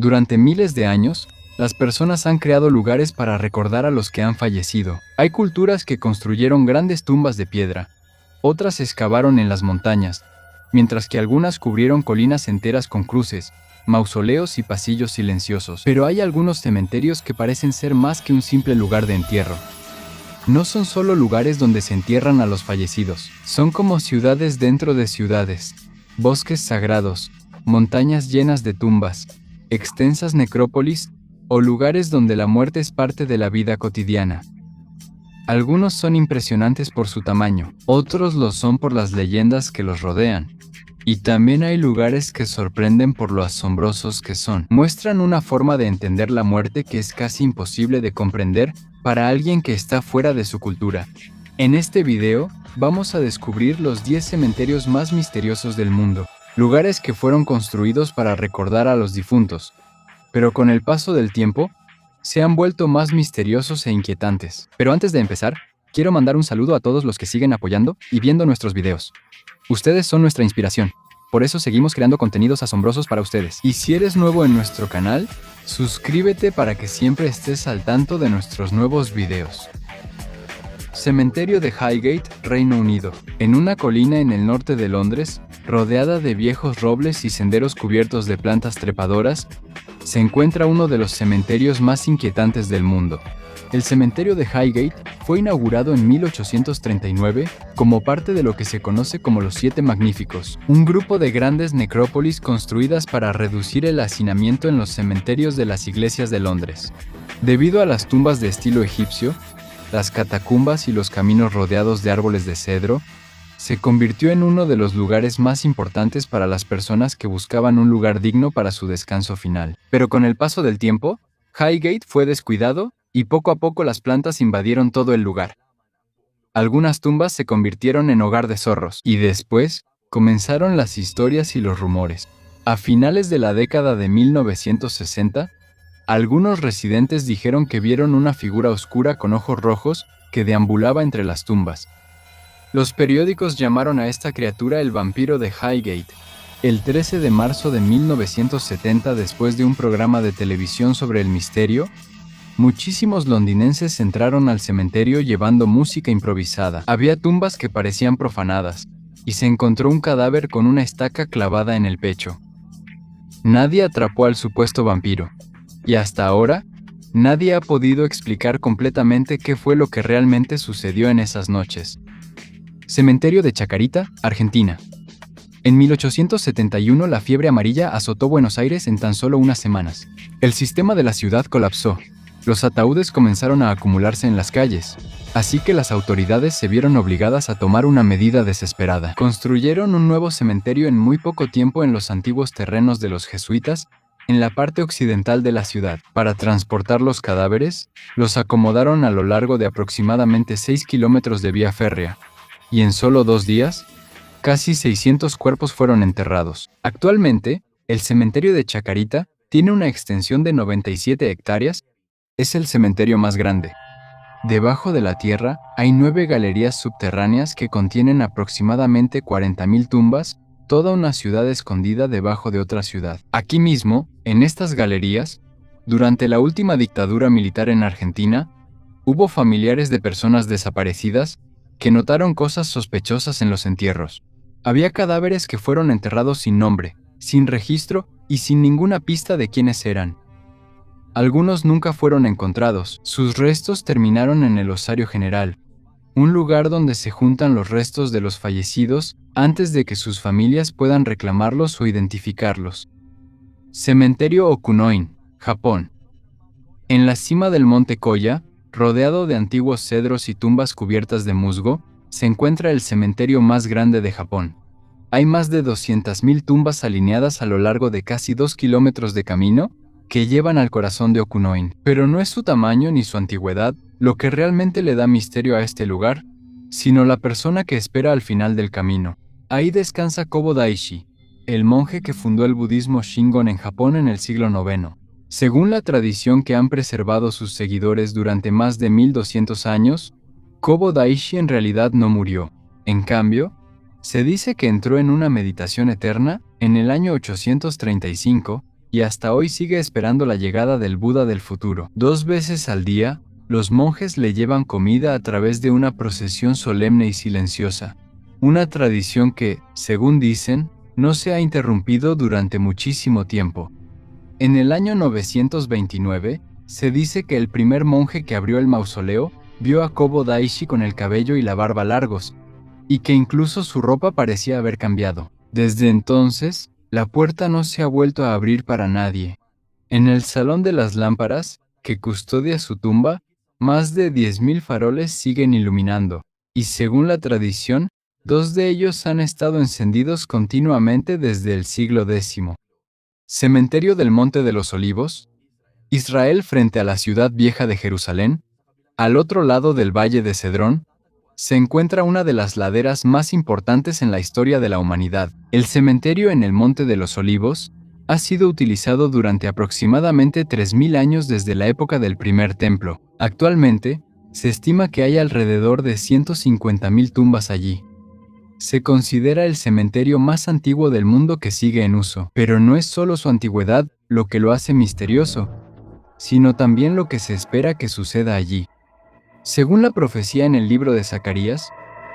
Durante miles de años, las personas han creado lugares para recordar a los que han fallecido. Hay culturas que construyeron grandes tumbas de piedra, otras excavaron en las montañas, mientras que algunas cubrieron colinas enteras con cruces, mausoleos y pasillos silenciosos. Pero hay algunos cementerios que parecen ser más que un simple lugar de entierro. No son solo lugares donde se entierran a los fallecidos, son como ciudades dentro de ciudades, bosques sagrados, montañas llenas de tumbas, extensas necrópolis o lugares donde la muerte es parte de la vida cotidiana. Algunos son impresionantes por su tamaño, otros lo son por las leyendas que los rodean. Y también hay lugares que sorprenden por lo asombrosos que son. Muestran una forma de entender la muerte que es casi imposible de comprender para alguien que está fuera de su cultura. En este video, vamos a descubrir los 10 cementerios más misteriosos del mundo, lugares que fueron construidos para recordar a los difuntos, pero con el paso del tiempo, se han vuelto más misteriosos e inquietantes. Pero antes de empezar, quiero mandar un saludo a todos los que siguen apoyando y viendo nuestros videos. Ustedes son nuestra inspiración, por eso seguimos creando contenidos asombrosos para ustedes. Y si eres nuevo en nuestro canal, suscríbete para que siempre estés al tanto de nuestros nuevos videos. Cementerio de Highgate, Reino Unido. En una colina en el norte de Londres, rodeada de viejos robles y senderos cubiertos de plantas trepadoras, se encuentra uno de los cementerios más inquietantes del mundo. El cementerio de Highgate fue inaugurado en 1839 como parte de lo que se conoce como los Siete Magníficos, un grupo de grandes necrópolis construidas para reducir el hacinamiento en los cementerios de las iglesias de Londres. Debido a las tumbas de estilo egipcio, las catacumbas y los caminos rodeados de árboles de cedro, se convirtió en uno de los lugares más importantes para las personas que buscaban un lugar digno para su descanso final. Pero con el paso del tiempo, Highgate fue descuidado y poco a poco las plantas invadieron todo el lugar. Algunas tumbas se convirtieron en hogar de zorros, y después comenzaron las historias y los rumores. A finales de la década de 1960, algunos residentes dijeron que vieron una figura oscura con ojos rojos que deambulaba entre las tumbas. Los periódicos llamaron a esta criatura el vampiro de Highgate. El 13 de marzo de 1970, después de un programa de televisión sobre el misterio, muchísimos londinenses entraron al cementerio llevando música improvisada. Había tumbas que parecían profanadas, y se encontró un cadáver con una estaca clavada en el pecho. Nadie atrapó al supuesto vampiro, y hasta ahora, nadie ha podido explicar completamente qué fue lo que realmente sucedió en esas noches. Cementerio de Chacarita, Argentina. En 1871 la fiebre amarilla azotó Buenos Aires en tan solo unas semanas. El sistema de la ciudad colapsó. Los ataúdes comenzaron a acumularse en las calles, así que las autoridades se vieron obligadas a tomar una medida desesperada. Construyeron un nuevo cementerio en muy poco tiempo en los antiguos terrenos de los jesuitas, en la parte occidental de la ciudad. Para transportar los cadáveres, los acomodaron a lo largo de aproximadamente 6 kilómetros de vía férrea. Y en solo 2 días, casi 600 cuerpos fueron enterrados. Actualmente, el cementerio de Chacarita tiene una extensión de 97 hectáreas. Es el cementerio más grande. Debajo de la tierra hay 9 galerías subterráneas que contienen aproximadamente 40.000 tumbas, toda una ciudad escondida debajo de otra ciudad. Aquí mismo, en estas galerías, durante la última dictadura militar en Argentina, hubo familiares de personas desaparecidas que notaron cosas sospechosas en los entierros. Había cadáveres que fueron enterrados sin nombre, sin registro y sin ninguna pista de quiénes eran. Algunos nunca fueron encontrados. Sus restos terminaron en el Osario General, un lugar donde se juntan los restos de los fallecidos antes de que sus familias puedan reclamarlos o identificarlos. Cementerio Okunoin, Japón. En la cima del monte Koya, rodeado de antiguos cedros y tumbas cubiertas de musgo, se encuentra el cementerio más grande de Japón. Hay más de 200.000 tumbas alineadas a lo largo de casi 2 kilómetros de camino que llevan al corazón de Okunoin. Pero no es su tamaño ni su antigüedad lo que realmente le da misterio a este lugar, sino la persona que espera al final del camino. Ahí descansa Kobo Daishi, el monje que fundó el budismo Shingon en Japón en el siglo IX. Según la tradición que han preservado sus seguidores durante más de 1200 años, Kobo Daishi en realidad no murió. En cambio, se dice que entró en una meditación eterna en el año 835 y hasta hoy sigue esperando la llegada del Buda del futuro. 2 veces al día, los monjes le llevan comida a través de una procesión solemne y silenciosa. Una tradición que, según dicen, no se ha interrumpido durante muchísimo tiempo. En el año 929, se dice que el primer monje que abrió el mausoleo vio a Kobo Daishi con el cabello y la barba largos, y que incluso su ropa parecía haber cambiado. Desde entonces, la puerta no se ha vuelto a abrir para nadie. En el Salón de las Lámparas, que custodia su tumba, más de 10.000 faroles siguen iluminando, y según la tradición, 2 de ellos han estado encendidos continuamente desde el siglo X. Cementerio del Monte de los Olivos, Israel frente a la ciudad vieja de Jerusalén, al otro lado del Valle de Cedrón, se encuentra una de las laderas más importantes en la historia de la humanidad. El cementerio en el Monte de los Olivos ha sido utilizado durante aproximadamente 3.000 años desde la época del primer templo. Actualmente, se estima que hay alrededor de 150.000 tumbas allí. Se considera el cementerio más antiguo del mundo que sigue en uso, pero no es solo su antigüedad lo que lo hace misterioso, sino también lo que se espera que suceda allí. Según la profecía en el libro de Zacarías,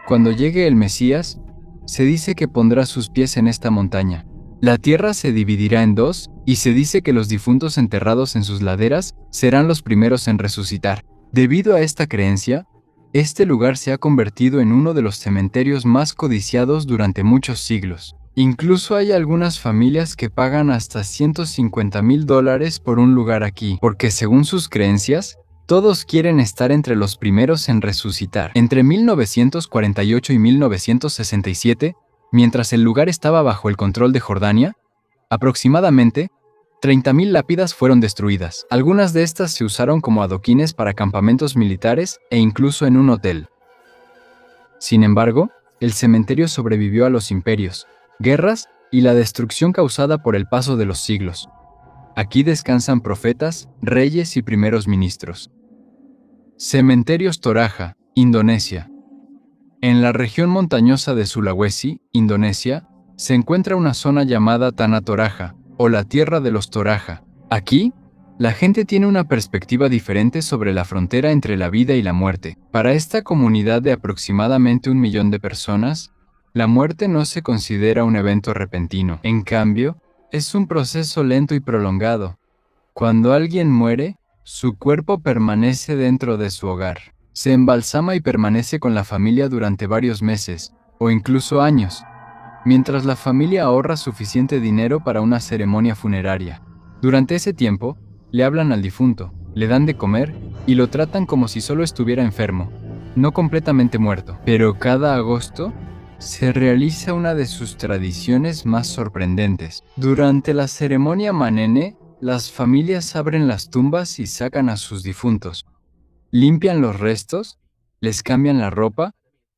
cuando llegue el Mesías, se dice que pondrá sus pies en esta montaña. La tierra se dividirá en 2, y se dice que los difuntos enterrados en sus laderas serán los primeros en resucitar. Debido a esta creencia, este lugar se ha convertido en uno de los cementerios más codiciados durante muchos siglos. Incluso hay algunas familias que pagan hasta $150,000 por un lugar aquí, porque según sus creencias, todos quieren estar entre los primeros en resucitar. Entre 1948 y 1967, mientras el lugar estaba bajo el control de Jordania, aproximadamente 30.000 lápidas fueron destruidas. Algunas de estas se usaron como adoquines para campamentos militares e incluso en un hotel. Sin embargo, el cementerio sobrevivió a los imperios, guerras y la destrucción causada por el paso de los siglos. Aquí descansan profetas, reyes y primeros ministros. Cementerios Toraja, Indonesia. En la región montañosa de Sulawesi, Indonesia, se encuentra una zona llamada Tanah Toraja, o la Tierra de los Toraja. Aquí, la gente tiene una perspectiva diferente sobre la frontera entre la vida y la muerte. Para esta comunidad de aproximadamente 1 millón de personas, la muerte no se considera un evento repentino. En cambio, es un proceso lento y prolongado. Cuando alguien muere, su cuerpo permanece dentro de su hogar. Se embalsama y permanece con la familia durante varios meses, o incluso años, mientras la familia ahorra suficiente dinero para una ceremonia funeraria. Durante ese tiempo, le hablan al difunto, le dan de comer y lo tratan como si solo estuviera enfermo, no completamente muerto. Pero cada agosto, se realiza una de sus tradiciones más sorprendentes. Durante la ceremonia Manene, las familias abren las tumbas y sacan a sus difuntos. Limpian los restos, les cambian la ropa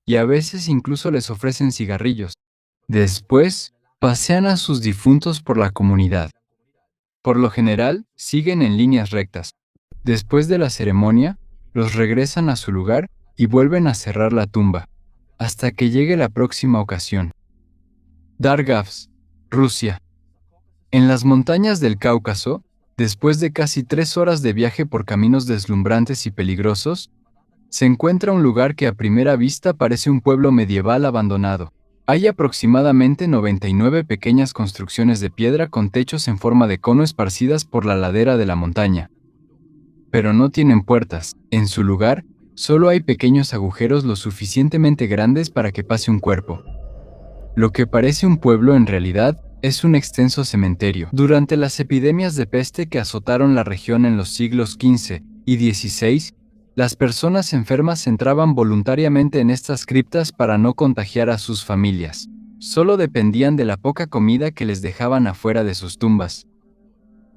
y a veces incluso les ofrecen cigarrillos. Después, pasean a sus difuntos por la comunidad. Por lo general, siguen en líneas rectas. Después de la ceremonia, los regresan a su lugar y vuelven a cerrar la tumba, hasta que llegue la próxima ocasión. Dargavs, Rusia. En las montañas del Cáucaso, después de casi 3 horas de viaje por caminos deslumbrantes y peligrosos, se encuentra un lugar que a primera vista parece un pueblo medieval abandonado. Hay aproximadamente 99 pequeñas construcciones de piedra con techos en forma de cono esparcidas por la ladera de la montaña. Pero no tienen puertas. En su lugar, solo hay pequeños agujeros lo suficientemente grandes para que pase un cuerpo. Lo que parece un pueblo en realidad es un extenso cementerio. Durante las epidemias de peste que azotaron la región en los siglos XV y XVI, las personas enfermas entraban voluntariamente en estas criptas para no contagiar a sus familias. Solo dependían de la poca comida que les dejaban afuera de sus tumbas.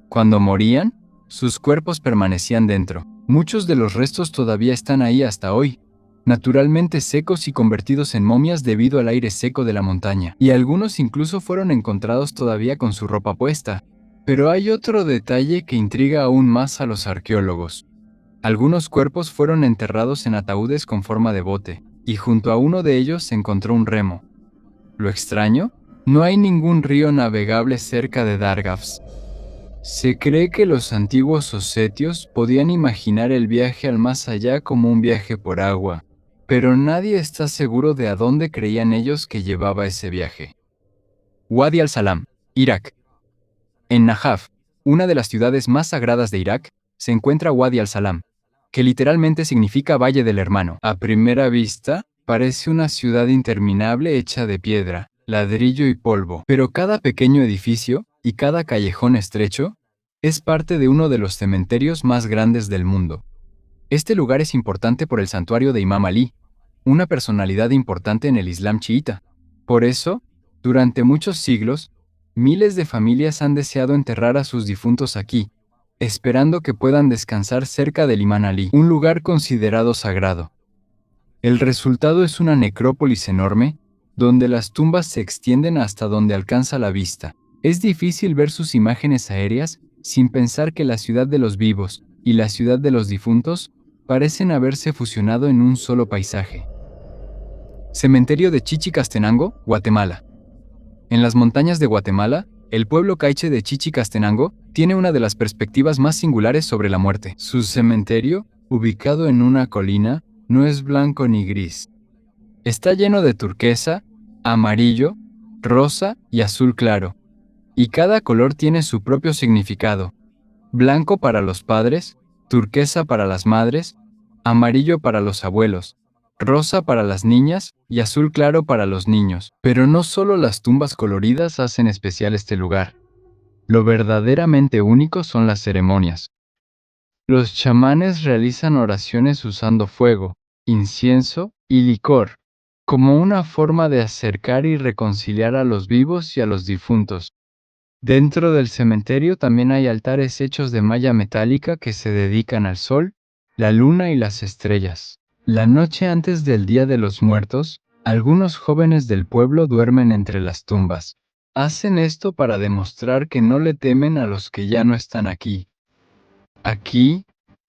Cuando morían, sus cuerpos permanecían dentro. Muchos de los restos todavía están ahí hasta hoy, naturalmente secos y convertidos en momias debido al aire seco de la montaña. Y algunos incluso fueron encontrados todavía con su ropa puesta. Pero hay otro detalle que intriga aún más a los arqueólogos. Algunos cuerpos fueron enterrados en ataúdes con forma de bote, y junto a uno de ellos se encontró un remo. Lo extraño, no hay ningún río navegable cerca de Dargavs. Se cree que los antiguos osetios podían imaginar el viaje al más allá como un viaje por agua, pero nadie está seguro de a dónde creían ellos que llevaba ese viaje. Wadi al-Salam, Irak. En Najaf, una de las ciudades más sagradas de Irak, se encuentra Wadi al-Salam, que literalmente significa Valle del Hermano. A primera vista, parece una ciudad interminable hecha de piedra, ladrillo y polvo, pero cada pequeño edificio y cada callejón estrecho es parte de uno de los cementerios más grandes del mundo. Este lugar es importante por el santuario de Imam Ali, una personalidad importante en el Islam chiita. Por eso, durante muchos siglos, miles de familias han deseado enterrar a sus difuntos aquí, esperando que puedan descansar cerca del Imam Ali, un lugar considerado sagrado. El resultado es una necrópolis enorme, donde las tumbas se extienden hasta donde alcanza la vista. Es difícil ver sus imágenes aéreas sin pensar que la ciudad de los vivos y la ciudad de los difuntos parecen haberse fusionado en un solo paisaje. Cementerio de Chichicastenango, Guatemala. En las montañas de Guatemala, el pueblo caiche de Chichicastenango tiene una de las perspectivas más singulares sobre la muerte. Su cementerio, ubicado en una colina, no es blanco ni gris. Está lleno de turquesa, amarillo, rosa y azul claro. Y cada color tiene su propio significado. Blanco para los padres, turquesa para las madres, amarillo para los abuelos, rosa para las niñas y azul claro para los niños. Pero no solo las tumbas coloridas hacen especial este lugar. Lo verdaderamente único son las ceremonias. Los chamanes realizan oraciones usando fuego, incienso y licor, como una forma de acercar y reconciliar a los vivos y a los difuntos. Dentro del cementerio también hay altares hechos de malla metálica que se dedican al sol, la luna y las estrellas. La noche antes del Día de los Muertos, algunos jóvenes del pueblo duermen entre las tumbas. Hacen esto para demostrar que no le temen a los que ya no están aquí. Aquí,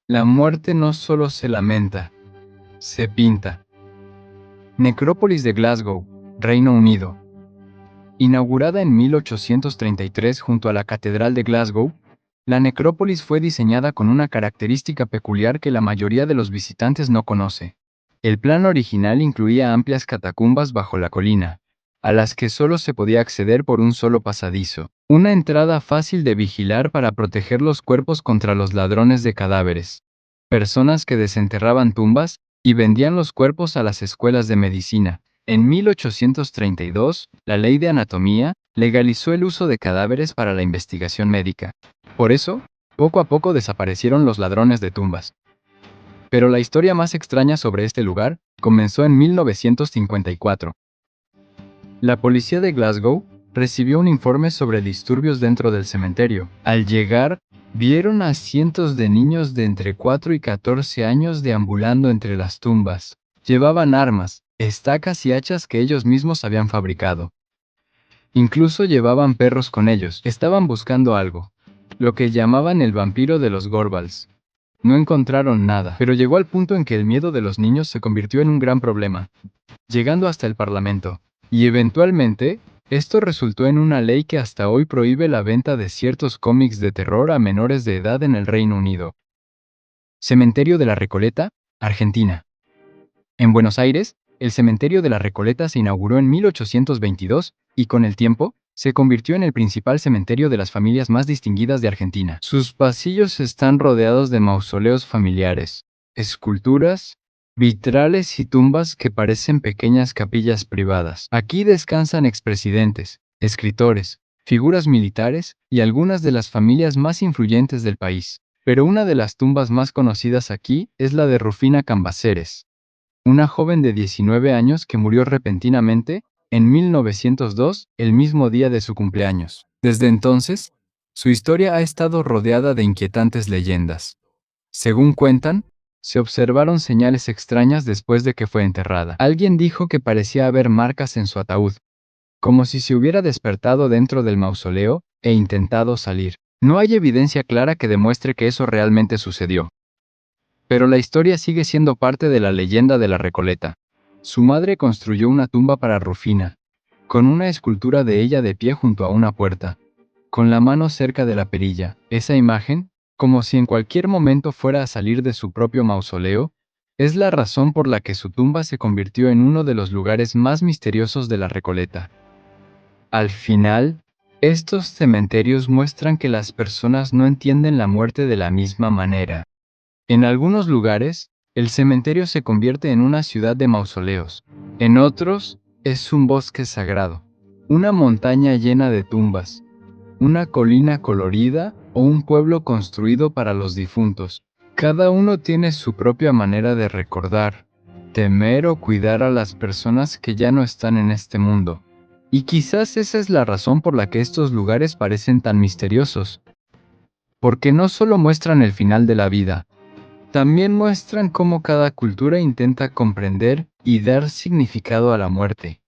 la muerte no solo se lamenta, se pinta. Necrópolis de Glasgow, Reino Unido. Inaugurada en 1833 junto a la Catedral de Glasgow, la necrópolis fue diseñada con una característica peculiar que la mayoría de los visitantes no conoce. El plan original incluía amplias catacumbas bajo la colina, a las que solo se podía acceder por un solo pasadizo. Una entrada fácil de vigilar para proteger los cuerpos contra los ladrones de cadáveres, personas que desenterraban tumbas y vendían los cuerpos a las escuelas de medicina. En 1832, la Ley de Anatomía legalizó el uso de cadáveres para la investigación médica. Por eso, poco a poco desaparecieron los ladrones de tumbas. Pero la historia más extraña sobre este lugar comenzó en 1954. La policía de Glasgow recibió un informe sobre disturbios dentro del cementerio. Al llegar, vieron a cientos de niños de entre 4 y 14 años deambulando entre las tumbas. Llevaban armas, estacas y hachas que ellos mismos habían fabricado. Incluso llevaban perros con ellos. Estaban buscando algo, lo que llamaban el vampiro de los Gorbals. No encontraron nada, pero llegó al punto en que el miedo de los niños se convirtió en un gran problema, llegando hasta el Parlamento. Y eventualmente, esto resultó en una ley que hasta hoy prohíbe la venta de ciertos cómics de terror a menores de edad en el Reino Unido. Cementerio de la Recoleta, Argentina. En Buenos Aires, el Cementerio de la Recoleta se inauguró en 1822 y con el tiempo, se convirtió en el principal cementerio de las familias más distinguidas de Argentina. Sus pasillos están rodeados de mausoleos familiares, esculturas, vitrales y tumbas que parecen pequeñas capillas privadas. Aquí descansan expresidentes, escritores, figuras militares y algunas de las familias más influyentes del país. Pero una de las tumbas más conocidas aquí es la de Rufina Cambaceres, una joven de 19 años que murió repentinamente en 1902, el mismo día de su cumpleaños. Desde entonces, su historia ha estado rodeada de inquietantes leyendas. Según cuentan, se observaron señales extrañas después de que fue enterrada. Alguien dijo que parecía haber marcas en su ataúd, como si se hubiera despertado dentro del mausoleo e intentado salir. No hay evidencia clara que demuestre que eso realmente sucedió. Pero la historia sigue siendo parte de la leyenda de la Recoleta. Su madre construyó una tumba para Rufina, con una escultura de ella de pie junto a una puerta. con la mano cerca de la perilla. Esa imagen, como si en cualquier momento fuera a salir de su propio mausoleo, es la razón por la que su tumba se convirtió en uno de los lugares más misteriosos de la Recoleta. Al final, estos cementerios muestran que las personas no entienden la muerte de la misma manera. En algunos lugares, el cementerio se convierte en una ciudad de mausoleos. En otros, es un bosque sagrado, una montaña llena de tumbas, una colina colorida o un pueblo construido para los difuntos. Cada uno tiene su propia manera de recordar, temer o cuidar a las personas que ya no están en este mundo. Y quizás esa es la razón por la que estos lugares parecen tan misteriosos, porque no solo muestran el final de la vida, también muestran cómo cada cultura intenta comprender y dar significado a la muerte.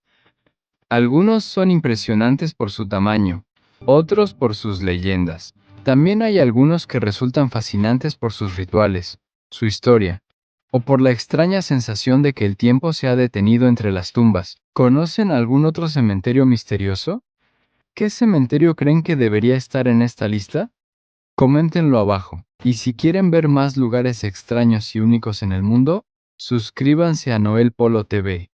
Algunos son impresionantes por su tamaño, otros por sus leyendas. También hay algunos que resultan fascinantes por sus rituales, su historia, o por la extraña sensación de que el tiempo se ha detenido entre las tumbas. ¿Conocen algún otro cementerio misterioso? ¿Qué cementerio creen que debería estar en esta lista? Coméntenlo abajo. Y si quieren ver más lugares extraños y únicos en el mundo, suscríbanse a Noel Polo TV.